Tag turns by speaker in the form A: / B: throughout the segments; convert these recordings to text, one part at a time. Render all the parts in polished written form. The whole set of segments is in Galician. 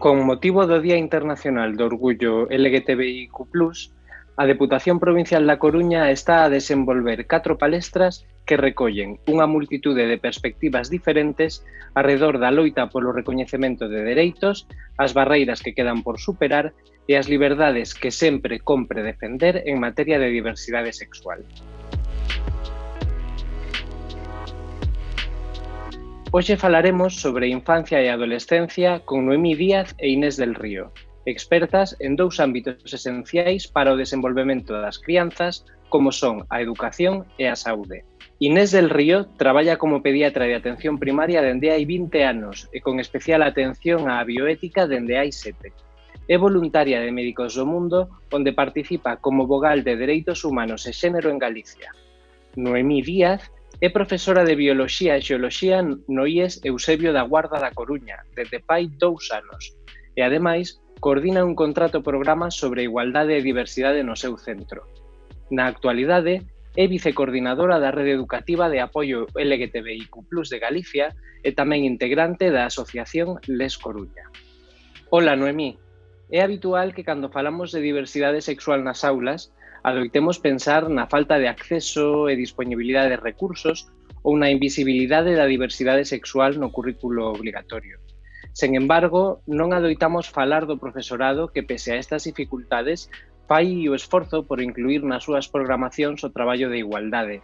A: Con motivo do Día Internacional do Orgullo LGTBIQ+, a Deputación Provincial da Coruña está a desenvolver 4 palestras que recollen unha multitude de perspectivas diferentes arredor da loita polo recoñecemento de dereitos, as barreiras que quedan por superar e as liberdades que sempre compre defender en materia de diversidade sexual. Hoxe falaremos sobre infancia e adolescencia con Noemí Díaz e Inés del Río, expertas en 2 ámbitos esenciais para o desenvolvemento das crianzas, como son a educación e a saúde. Inés del Río traballa como pediatra de atención primaria dende hai 20 anos e con especial atención á bioética dende hai 7. É voluntaria de Médicos do Mundo, onde participa como vogal de Dereitos Humanos e Xénero en Galicia. Noemí Díaz é profesora de Bioloxía e Xeoloxía no IES Eusebio da Guarda da Coruña desde fai 2 anos e, ademais, coordina un contrato programa sobre igualdade e diversidade no seu centro. Na actualidade, é vicecoordinadora da Rede Educativa de Apoio LGTBIQ+ de Galicia e tamén integrante da Asociación Les Coruña. Ola, Noemí. É habitual que cando falamos de diversidade sexual nas aulas adoitemos pensar na falta de acceso e disponibilidade de recursos ou na invisibilidade da diversidade sexual no currículo obrigatorio. Sen embargo, non adoitamos falar do profesorado que, pese a estas dificultades, fai o esforzo por incluir nas súas programacións o traballo de igualdade.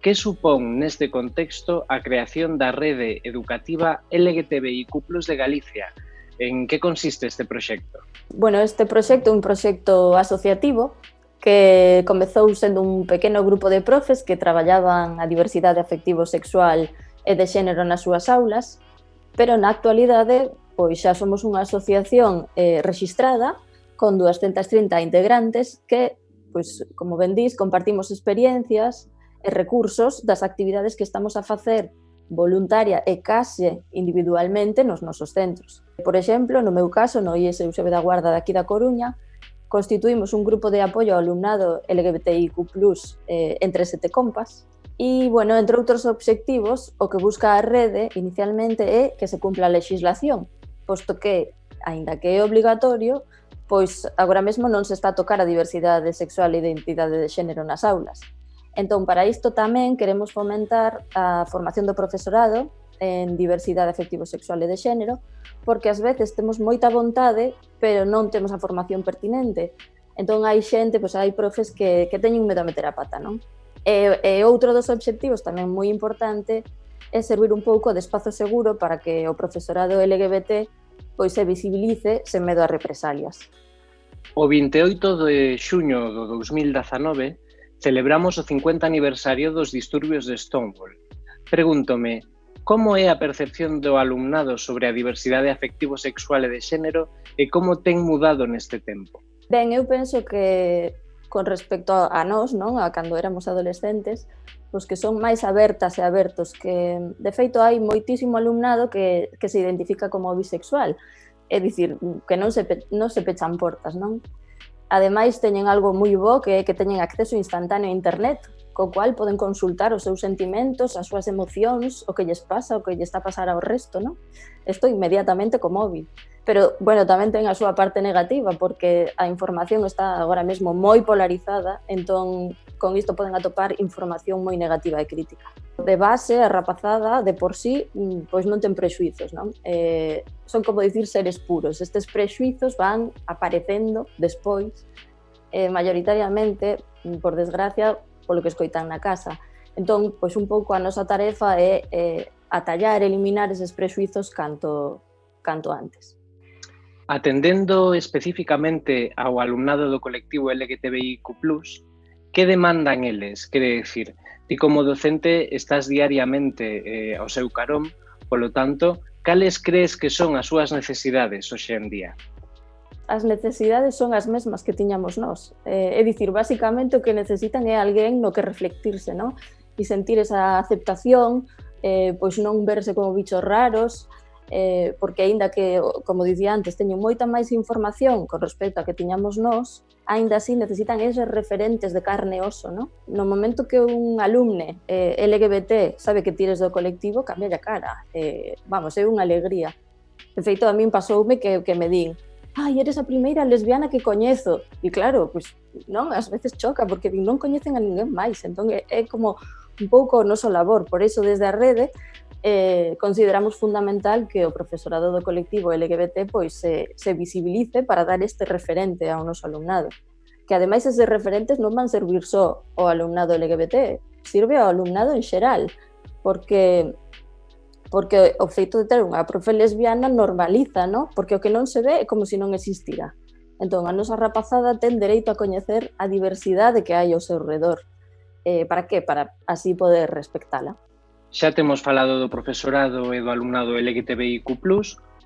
A: Que supón neste contexto a creación da Rede Educativa LGTBIQ+ de Galicia? En que consiste este proxecto?
B: Bueno, este proxecto é un proxecto asociativo que comezou sendo un pequeno grupo de profes que traballaban a diversidade afectivo-sexual e de xénero nas súas aulas, pero na actualidade pois xa somos unha asociación rexistrada con 230 integrantes que, pois, como ben dís, compartimos experiencias e recursos das actividades que estamos a facer voluntaria e case individualmente nos nosos centros. Por exemplo, no meu caso, no IES Eusebio da Guarda daqui da Coruña, constituímos un grupo de apoio ao alumnado LGBTIQ+, entre 7 compas, e, bueno, entre outros obxectivos, o que busca a rede inicialmente é que se cumpla a legislación, posto que, aínda que é obligatorio, pois agora mesmo non se está a tocar a diversidade sexual e identidade de xénero nas aulas. Entón, para isto tamén queremos fomentar a formación do profesorado en diversidade afectivo-sexual e de xénero, porque ás veces temos moita vontade, pero non temos a formación pertinente. Entón, hai xente, pois hai profes que teñen medo a meter a pata, non? E outro dos obxectivos tamén moi importante é servir un pouco de espazo seguro para que o profesorado LGBT pois se visibilice sen medo a represalias.
A: O 28 de xuño do 2019 celebramos o 50 aniversario dos disturbios de Stonewall. Pregúntome, como é a percepción do alumnado sobre a diversidade afectivo-sexual e de xénero e como ten mudado neste tempo?
B: Ben, eu penso que con respecto a nós, non, a cando éramos adolescentes, pois que son máis abertas e abertos, que de feito hai moitísimo alumnado que se identifica como bisexual, é dicir, que non se pechan portas, non? Ademais, teñen algo moi bo que é que teñen acceso instantáneo a internet, co cual poden consultar os seus sentimentos, as súas emocións, o que lles pasa, o que lles está a pasar ao resto, non? Isto inmediatamente co móvil. Pero, bueno, tamén ten a súa parte negativa, porque a información está agora mesmo moi polarizada, entón, con isto poden atopar información moi negativa e crítica. De base, a rapazada, de por sí, pois non ten prexuizos, non? Son como dicir seres puros. Estes prexuizos van aparecendo despois, maioritariamente, por desgracia, polo que escoitan na casa. Entón, pois un pouco a nosa tarefa é atallar, eliminar eses prexuizos canto antes.
A: Atendendo especificamente ao alumnado do colectivo LGTBIQ+, que demandan eles? Quere dicir, ti como docente estás diariamente ao seu carón, polo tanto, cales crees que son as súas necesidades hoxe en día?
B: As necesidades son as mesmas que tiñamos nós. É dicir, basicamente o que necesitan é alguén no que reflectirse, non? E sentir esa aceptación, pois non verse como bichos raros, porque aínda que, como dicía antes, teñen moita máis información con respecto a que tiñamos nós, aínda así necesitan eses referentes de carne e oso, non? No momento que un alumne LGBT sabe que tires do colectivo, cambia a cara. Vamos, é unha alegría. De feito, a min pasoume que me din ai, eres a primeira lesbiana que coñezo. E claro, pois non, ás veces choca, porque non coñecen a ninguén máis. Entón é como un pouco o noso labor. Por iso, desde a rede, consideramos fundamental que o profesorado do colectivo LGBT pois, se visibilice para dar este referente ao noso alumnado. Que ademais eses referentes non van servir só ao alumnado LGBT, sirve ao alumnado en xeral, porque o feito de ter unha profe lesbiana normaliza, no? Porque o que non se ve é como se non existira. Entón, a nosa rapazada ten dereito a coñecer a diversidade que hai ao seu redor. Para que? Para así poder respectala.
A: Xa temos falado do profesorado e do alumnado LGTBIQ+,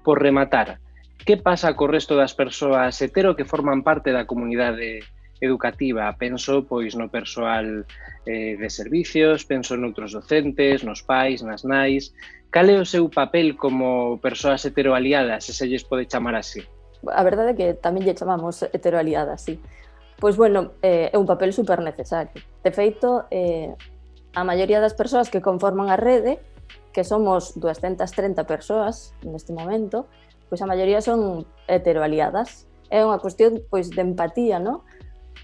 A: por rematar, que pasa co resto das persoas hetero que forman parte da comunidade educativa? Penso pois no persoal de servicios, penso noutros docentes, nos pais, nas nais. Cal é o seu papel como persoas heteroaliadas, se se lles pode chamar así?
B: A verdade é que tamén lle chamamos heteroaliadas, sí. Pois, bueno, é un papel super necesario. De feito, a maioría das persoas que conforman a rede, que somos 230 persoas neste momento, pois a maioría son heteroaliadas. É unha cuestión pois, de empatía, non?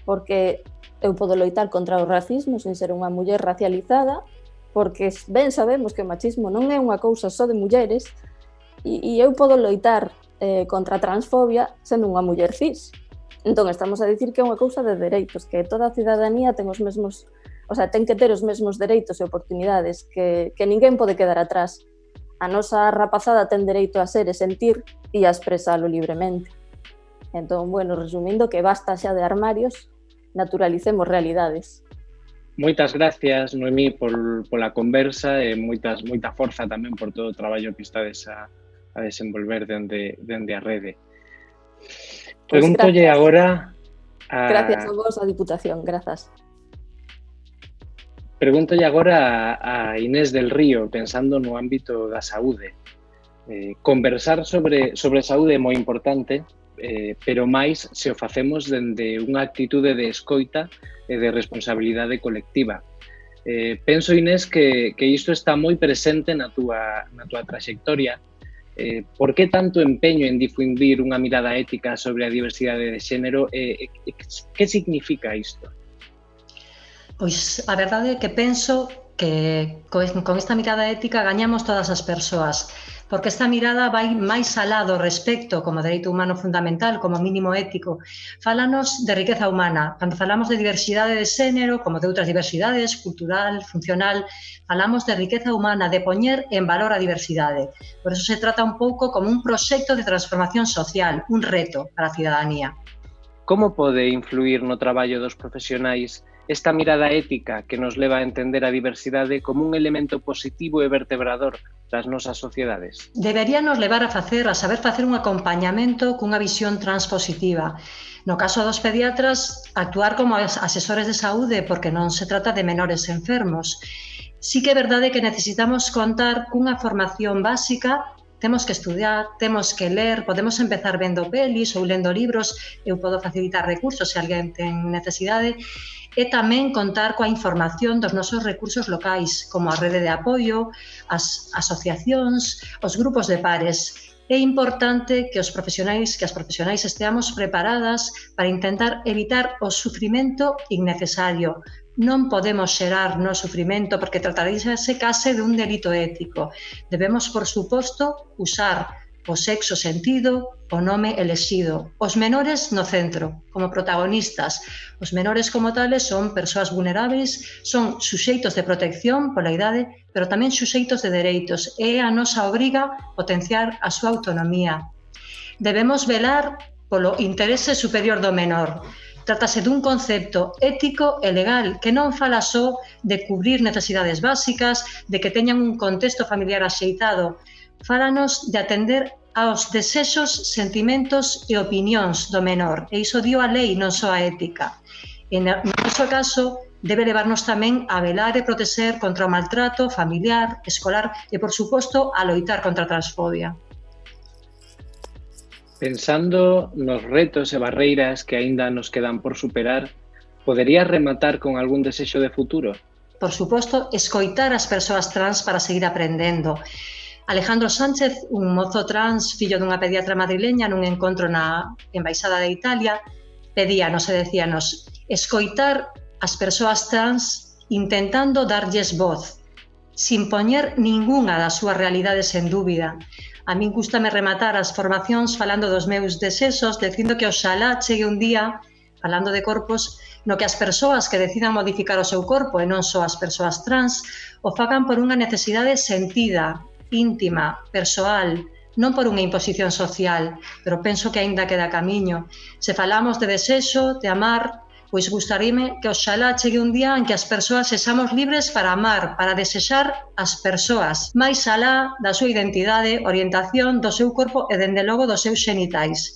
B: Porque eu podo loitar contra o racismo sen ser unha muller racializada, porque ben sabemos que o machismo non é unha cousa só de mulleres, e eu podo loitar contra a transfobia sendo unha muller cis. Entón, estamos a dicir que é unha cousa de dereitos, que toda a cidadanía ten os mesmos, o sea, ten que ter os mesmos dereitos e oportunidades, que ninguén pode quedar atrás. A nosa rapazada ten dereito a ser e sentir e a expresalo libremente. Entón, bueno, resumindo, que basta xa de armarios, naturalicemos realidades.
A: Moitas gracias, Noemí, pola conversa e moita forza tamén por todo o traballo que estades a desenvolver dende a rede. Pregúntolle agora
B: Gracias a vos, a Diputación, grazas.
A: Pregúntolle agora a Inés del Río, pensando no ámbito da saúde. Conversar sobre saúde é moi importante, pero máis se o facemos dende unha actitude de escoita e de responsabilidade colectiva. Penso, Inés, que isto está moi presente na túa traxectoria. Por que tanto empeño en difundir unha mirada ética sobre a diversidade de xénero e que significa isto?
C: Pois a verdade é que penso que con esta mirada ética gañamos todas as persoas, porque esta mirada vai máis alá do respecto como dereito humano fundamental, como mínimo ético. Fálanos de riqueza humana. Cando falamos de diversidade de xénero, como de outras diversidades, cultural, funcional, falamos de riqueza humana, de poñer en valor a diversidade. Por eso se trata un pouco como un proxecto de transformación social, un reto para a cidadanía.
A: Como pode influir no traballo dos profesionais esta mirada ética que nos leva a entender a diversidade como un elemento positivo e vertebrador das nosas sociedades?
C: Debería nos levar a saber facer un acompañamento cunha visión transpositiva. No caso dos pediatras, actuar como asesores de saúde, porque non se trata de menores enfermos. Sí que é verdade que necesitamos contar cunha formación básica. Temos que estudiar, temos que ler, podemos empezar vendo pelis ou lendo libros, eu podo facilitar recursos se alguén ten necesidade, e tamén contar coa información dos nosos recursos locais, como a rede de apoio, as asociacións, os grupos de pares. É importante que as profesionais esteamos preparadas para intentar evitar o sufrimento innecesario. Non podemos xerar no sufrimento porque trataríase case de un delito ético. Debemos, por suposto, usar o sexo sentido, o nome elexido. Os menores no centro, como protagonistas. Os menores como tales son persoas vulneráveis, son suxeitos de protección pola idade, pero tamén suxeitos de dereitos. É a nosa obriga potenciar a súa autonomía. Debemos velar polo interese superior do menor. Trátase dun concepto ético e legal que non fala só de cubrir necesidades básicas, de que teñan un contexto familiar axeitado. Fálanos de atender aos desexos, sentimentos e opinións do menor. E iso dio a lei, non só a ética. E no noso caso, debe levarnos tamén a velar e protexer contra o maltrato familiar, escolar e, por suposto, a loitar contra a transfobia.
A: Pensando nos retos e barreiras que aínda nos quedan por superar, poderías rematar con algún desexo de futuro?
C: Por suposto, escoitar as persoas trans para seguir aprendendo. Alejandro Sánchez, un mozo trans, fillo dunha pediatra madrileña, nun encontro na Embaixada de Italia, pedíanos e decíanos escoitar as persoas trans intentando darlles voz, sin poñer ningunha das súas realidades en dúbida. A min gústame rematar as formacións falando dos meus desexos, dicindo que oxalá chegue un día, falando de corpos, no que as persoas que decidan modificar o seu corpo, e non só as persoas trans, o fagan por unha necesidade sentida, íntima, persoal, non por unha imposición social, pero penso que aínda queda camiño. Se falamos de desexo, de amar, pois gustaríame que oxalá chegue un día en que as persoas sexamos libres para amar, para desexar as persoas, máis alá da súa identidade, orientación, do seu corpo e, dende logo, dos seus xenitais.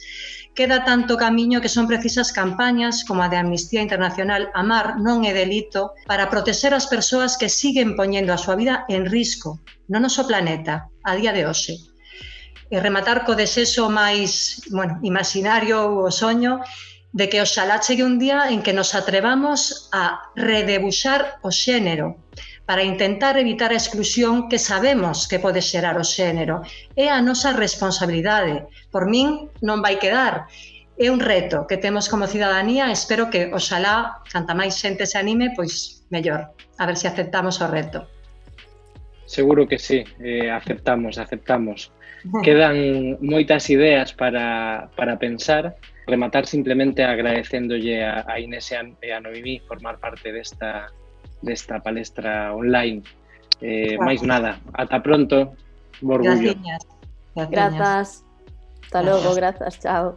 C: Queda tanto camiño que son precisas campañas como a de Amnistía Internacional Amar non é delito para protexer as persoas que siguen poñendo a súa vida en risco no noso planeta a día de hoxe. E rematar co desexo máis, imaginario ou o soño de que oxalá chegue un día en que nos atrevamos a redebuxar o xénero para intentar evitar a exclusión que sabemos que pode xerar o xénero. É a nosa responsabilidade. Por min non vai quedar. É un reto que temos como cidadanía e espero que, oxalá, canta máis xente se anime, pois mellor. A ver se aceptamos o reto.
A: Seguro que sí, aceptamos. Quedan moitas ideas para pensar. Rematar simplemente agradecéndolle a Inés e a Noemí formar parte desta palestra online. Máis nada, ata pronto, bo orgullo.
C: Gracias.
B: Grazas. Hasta logo, grazas, chao.